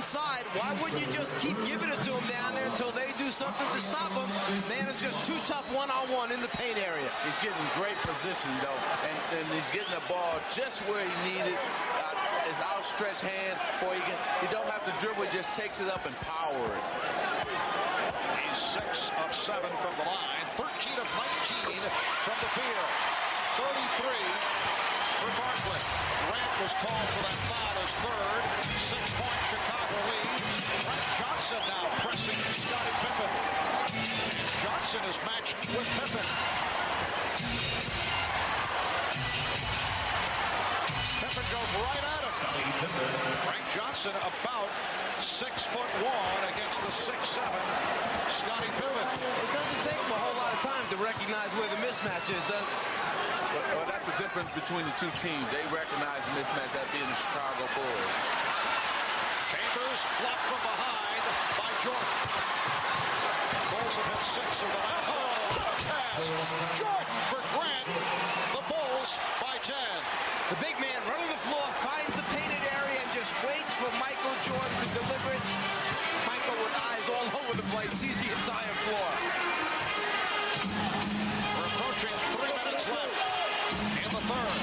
inside. Why wouldn't you just keep giving it to them down there until they do something to stop them? Man, it's just too tough one-on-one in the paint area. He's getting great position, though, and he's getting the ball just where he needed. His outstretched hand, he don't have to dribble, he just takes it up and power it. He's 6 of 7 from the line, 13 of 19 from the field, 33 for Barkley. Grant was called for that foul, his third. 6-point Chicago lead. Frank Johnson now pressing Scottie Pippen. And Johnson is matched with Pippen. Pippen goes right at him. Frank Johnson about 6'1" against the 6'7" Scottie Pippen. It doesn't take him a whole lot of time to recognize where the mismatch is, does it? Well, that's the difference between the two teams. They recognize the mismatch, that being the Chicago Bulls. Chambers blocked from behind by Jordan. Bulls have hit 6 of the last. Pass. Jordan for Grant. The Bulls by 10. The big man running the floor, finds the painted area, and just waits for Michael Jordan to deliver it. Michael, with eyes all over the place, sees the entire floor. We're approaching 3 minutes left in the third.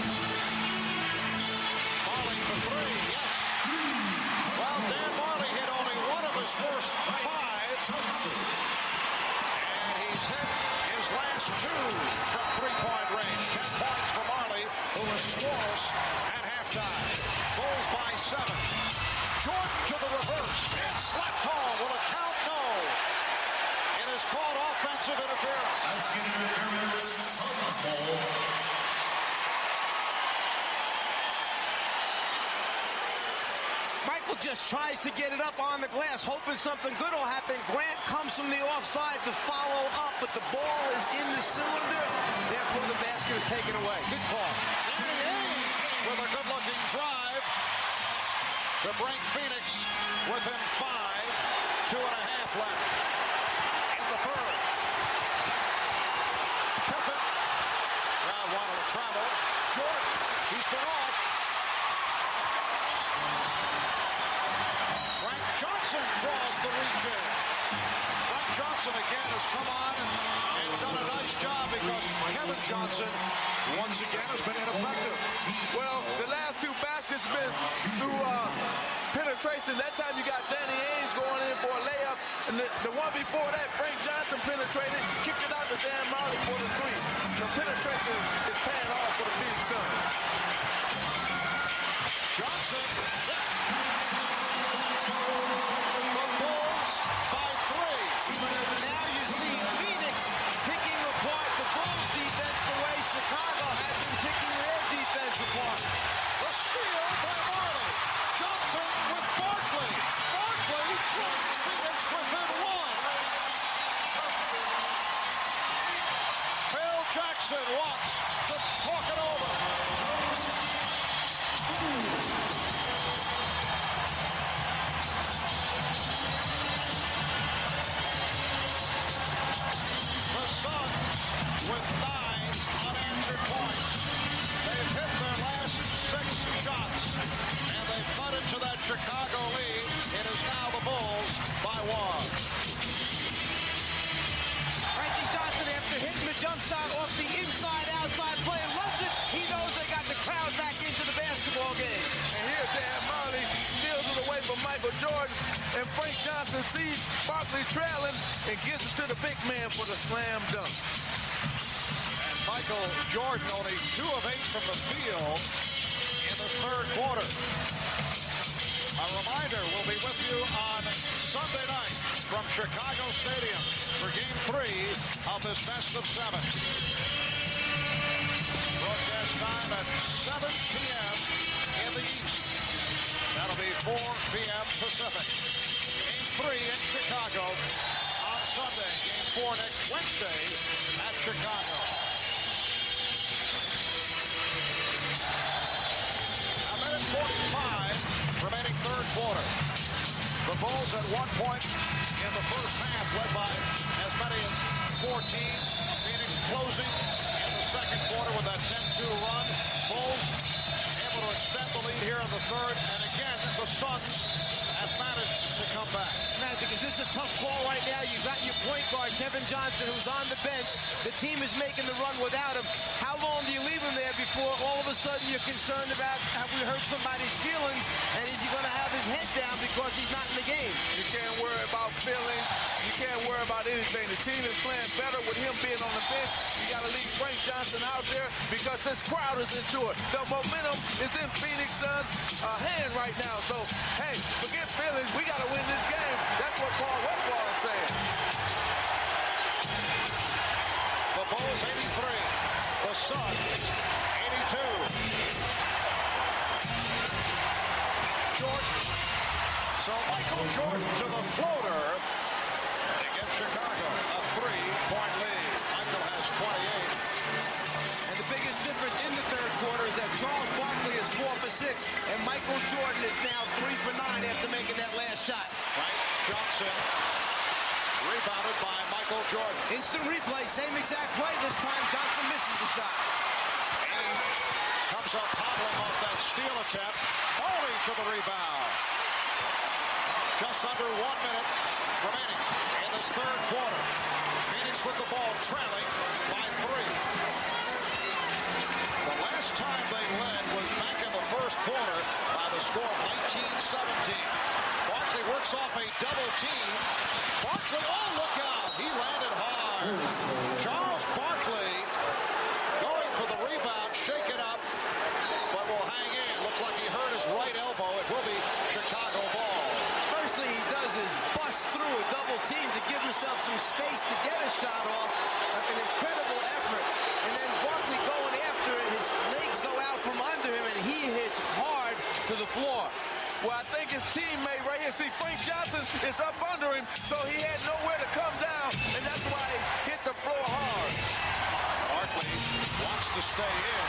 Marley for 3, yes. Well, Dan Marley hit only one of his first 5. And he's hit his last 2 from 3-point range. 10 points for Marley, who was scoreless at halftime. Bulls by 7. Jordan to the reverse and slapped home. Will it count? No. It is called offensive interference. Michael just tries to get it up on the glass, hoping something good will happen. Grant comes from the offside to follow up, but the ball is in the cylinder. Therefore, the basket is taken away. Good call. Danny Ainge with a good-looking drive to bring Phoenix within 5. 2.5 left in the third. Pippen. Crowd wanted to travel. Jordan. He's been off. Frank Johnson draws the reach in. Frank Johnson again has come on and done a nice job because Kevin Johnson once again has been ineffective. Well, the last 2 baskets have been through penetration. That time you got Danny Ainge going in for a layup. And the one before that, Frank Johnson penetrated, kicked it out to Dan Marley for the 3. So penetration is paying off for the Phoenix Suns. Johnson. The Bulls by 3. Now you see Phoenix picking apart the Bulls defense the way Chicago had been picking their defense apart. The steal by Marley. Johnson with Barkley. Barkley puts Phoenix within 1. Phil Jackson wants to talk it over. The Suns with 9 unanswered points. They've hit their last 6 shots, and they've cut into that Chicago lead. It is now the Bulls by 1. Frankie Johnson, after hitting the jump shot off the inside-outside play, loves it. He knows they got the crowd back into the basketball game. And here Dan Marley steals it away from Michael Jordan. And Frank Johnson sees Barkley trailing and gives it to the big man for the slam dunk. And Michael Jordan only 2 of 8 from the field in this third quarter. A reminder, we'll be with you on Sunday night from Chicago Stadium for Game 3 of this best of 7. Broadcast time at 7 p.m. in the East. That'll be 4 p.m. Pacific. Game 3 in Chicago on Sunday. Game 4 next Wednesday at Chicago. A minute 45 remaining third quarter. The Bulls at 1 point in the first half, led by as many as 14. Phoenix closing in the second quarter with that 10-2 run. Bulls able to extend the lead here in the third. And again, the Suns at managed to come back. Magic, is this a tough call right now? You've got your point guard, Kevin Johnson, who's on the bench. The team is making the run without him. How long do you leave him there before all of a sudden you're concerned about, have we hurt somebody's feelings, and is he going to have his head down because he's not in the game? You can't worry about feelings. You can't worry about anything. The team is playing better with him being on the bench. You got to leave Frank Johnson out there because this crowd is into it. The momentum is in Phoenix Suns' hand right now. So, hey, forget feelings. We got to win this game. That's what Paul Westphal is saying. The Bulls 83. The Suns 82. Jordan. So Michael Jordan to the floater against Chicago. A 3-point lead. Michael has 28. And the biggest difference in the third quarter is that Charles Barkley is 4 for 6, and Michael Jordan is now 3 for 9 after making that last shot. Frank Johnson rebounded by Michael Jordan. Instant replay, same exact play. This time Johnson misses the shot. Ainge comes up hobbling off that steal attempt. Foley to the rebound. Just under 1 minute remaining in this third quarter. Phoenix with the ball trailing by 3. The last time they led was back in the first quarter by the score of 19-17. Barkley works off a double team. Barkley, oh look out, he landed hard. Charles Barkley going for the rebound, shake it up, but will hang in. Looks like he hurt his right elbow. It will be Chicago ball. First thing he does is bust through a double team to give himself some space to get a shot off. An incredible effort. And then Barkley going after it, his legs go out from under him, and he hits hard to the floor. Well, I think his teammate right here, see, Frank Johnson is up under him, so he had nowhere to come down, and that's why he hit the floor hard. Barkley wants to stay in.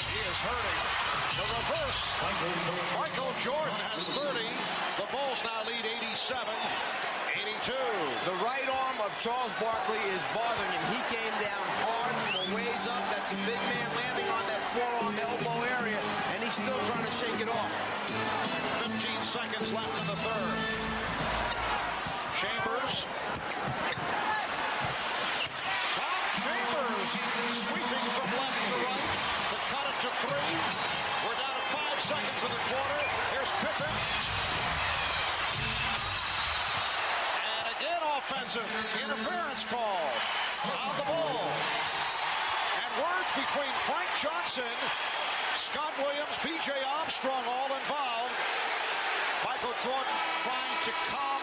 He is hurting. The reverse. Michael Jordan has 30. The Bulls now lead 87-82. The right arm of Charles Barkley is bothering him. He came down hard from a ways up. That's a big man landing on that forearm elbow area, and he's still trying to shake it off. 15 seconds left in the third. Chambers. Tom Chambers sweeping from left to right to cut it to 3. We're down to 5 seconds in the quarter. Here's Pippen. And again offensive interference call on the ball. And words between Frank Johnson, Scott Williams, B.J. Armstrong all involved. Michael Jordan trying to calm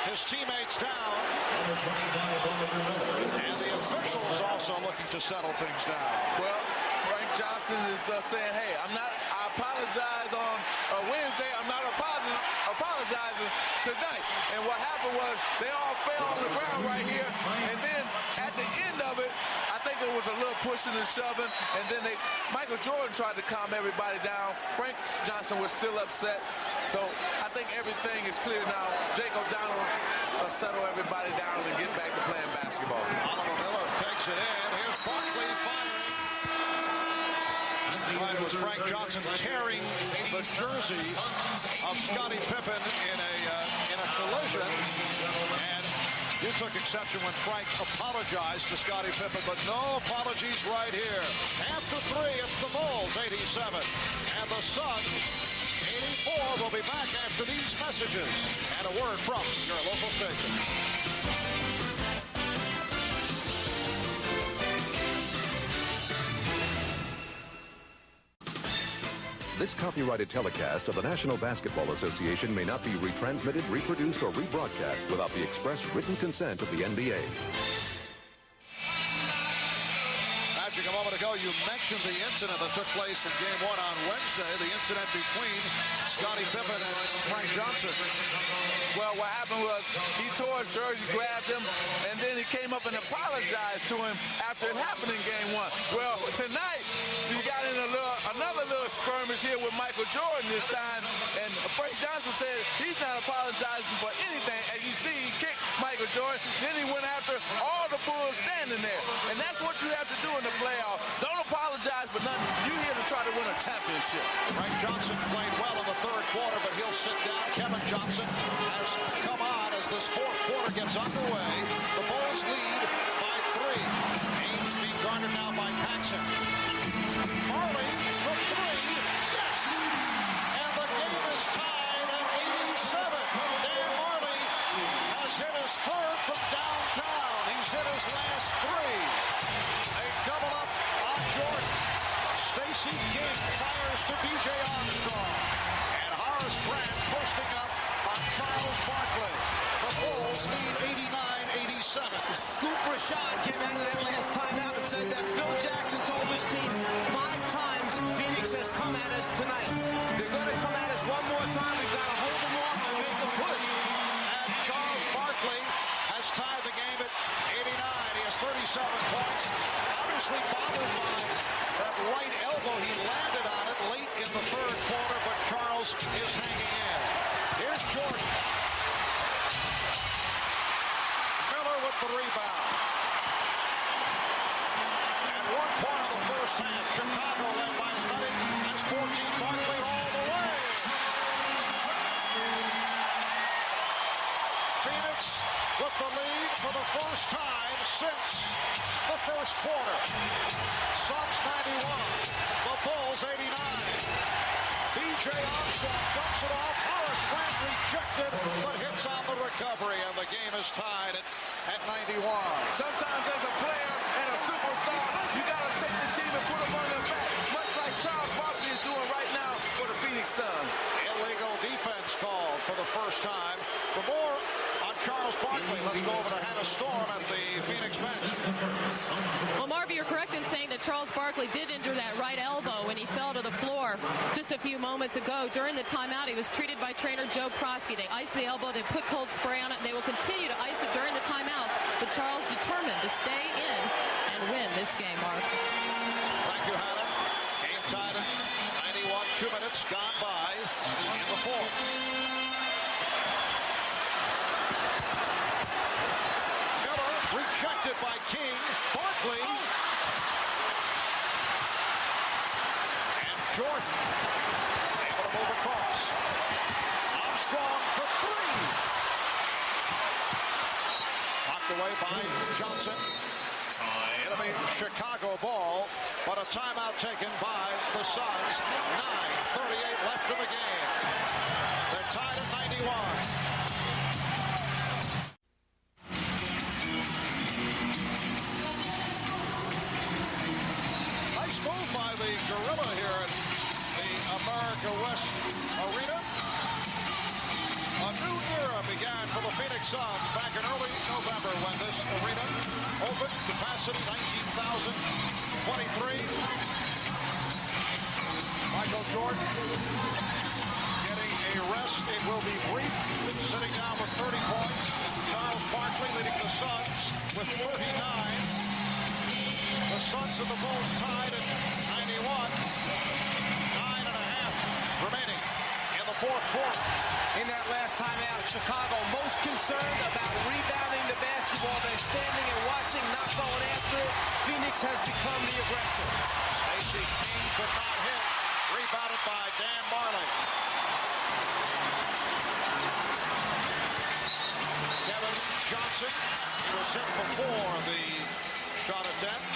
his teammates down. And the officials also looking to settle things down. Well, Frank Johnson is saying, hey, I apologize on Wednesday. I'm not apologizing tonight. And what happened was they all fell on the ground right here. And then at the end of it, I think it was a little pushing and shoving. And then Michael Jordan tried to calm everybody down. Frank Johnson was still upset. So I think everything is clear now. Jake O'Donnell will settle everybody down and get back to playing basketball. Oliver Miller pegs it in. Here's Barkley firing. It was Frank Johnson tearing the jersey of Scottie Pippen in a collision. And you took exception when Frank apologized to Scottie Pippen, but no apologies right here. After 3, it's the Bulls 87, and the Suns 84. Will be back after these messages and a word from your local station. This copyrighted telecast of the National Basketball Association may not be retransmitted, reproduced, or rebroadcast without the express written consent of the NBA. Magic, a moment ago, you mentioned the incident that took place in Game 1 on Wednesday, the incident between Scottie Pippen and Frank Johnson. Well, what happened was he tore his jersey, grabbed him, and then he came up and apologized to him after it happened in Game 1. Well, tonight, he got in a little another little skirmish here with Michael Jordan this time, and Frank Johnson said he's not apologizing for anything. As you see, he kicked Michael Jordan, then he went after all the Bulls standing there, and that's what you have to do in the playoffs. Don't apologize for nothing. You're here to try to win a championship. Frank Johnson played well in the third quarter, but he'll sit down. Kevin Johnson has come on as this fourth quarter gets underway. The Bulls lead by 3. Ames being guarded now by Paxson. Marley from 3. Yes! And the game is tied at 87. Dan Marley has hit his third from downtown. He's hit his last 3. A double up on Jordan. Stacey King fires to B.J. Armstrong. And Horace Grant posting up on Charles Barkley. The Bulls lead 89-87. Scoop Rashad came out of that last timeout and said that Phil Jackson told his team 5 times Phoenix has come at us tonight. They're going to come at us one more time. We've got to hold them off and make them push. And Charles Barkley has tied the game at 89. He has 37 points. Obviously bothered by that right elbow. He landed on it late in the third quarter, but Charles is hanging in. Here's Jordan. Miller with the rebound. At one point in the first half, Chicago led by as many as 14. Barkley all the way. Phoenix with the lead for the first time since the first quarter. Suns 91, the Bulls 89. B.J. Armstrong dumps it off. Horace Grant rejected, but hits on the recovery, and the game is tied at 91. Sometimes as a player and a superstar, you got to take the team and put them on their back, much like Charles Barkley is doing right now for the Phoenix Suns. Illegal defense called for the first time. For more on Charles Barkley, let's go over to Hannah Storm at the Phoenix bench. Well, Marv, you're correct in saying that Charles Barkley did injure that right elbow when he fell to the floor just a few moments ago. During the timeout, he was treated by trainer Joe Prosky. They iced the elbow, they put cold spray on it, and they will continue to ice it during the timeouts. But Charles determined to stay in and win this game, Marv. Thank you, Hannah. Game tied at 91, 2 minutes gone by in the fourth. Miller rejected by King. Barkley. And Jordan able to move across. Armstrong for 3. Knocked away by Johnson. It'll be Chicago ball, but a timeout taken by the Suns. 9:38 left in the game. They're tied at 91. Nice move by the Gorilla here at the America West Arena. A new era began for the Phoenix Suns back in early November when this arena opened. Capacity 19,023. Michael Jordan getting a rest. It will be brief. Sitting down with 30 points. Charles Barkley leading the Suns with 39. The Suns and the Bulls tied at 91. 9.5 remaining in the fourth quarter. In that last timeout, Chicago most concerned about rebounding the basketball. They're standing and watching, not going after it. Phoenix has become the aggressor. Stacey King could not hit. Rebounded by Dan Marley. Kevin Johnson. He was hit before the shot attempt.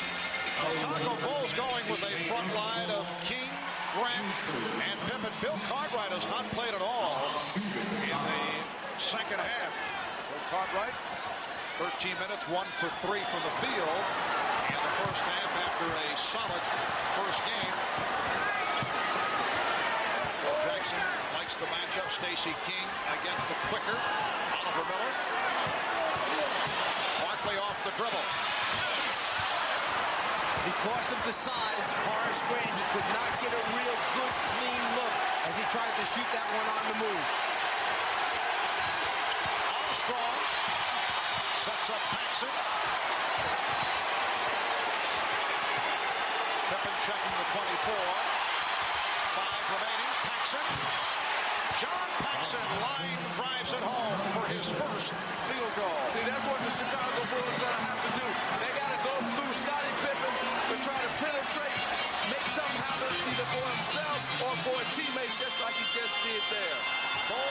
Chicago Bulls going with a front line of King, Grant, and Pippen. Bill Cartwright has not played at all in the second half. Bill Cartwright, 13 minutes, 1 for 3 from the field in the first half after a solid first game. Bill Jackson likes the matchup. Stacey King against the quicker Oliver Miller. Barkley off the dribble. Because of the size of Horace Grant, he could not get a real good, clean look as he tried to shoot that one on the move. Armstrong sets up Paxson. Pippen checking the 24. 5 remaining. Paxson. John Paxson line drives it home for his first field goal. See, that's what the Chicago Bulls are going to have to do. They got to go through Scottie Pippen to try to penetrate, make something happen either for himself or for a teammate, just like he just did there. Bull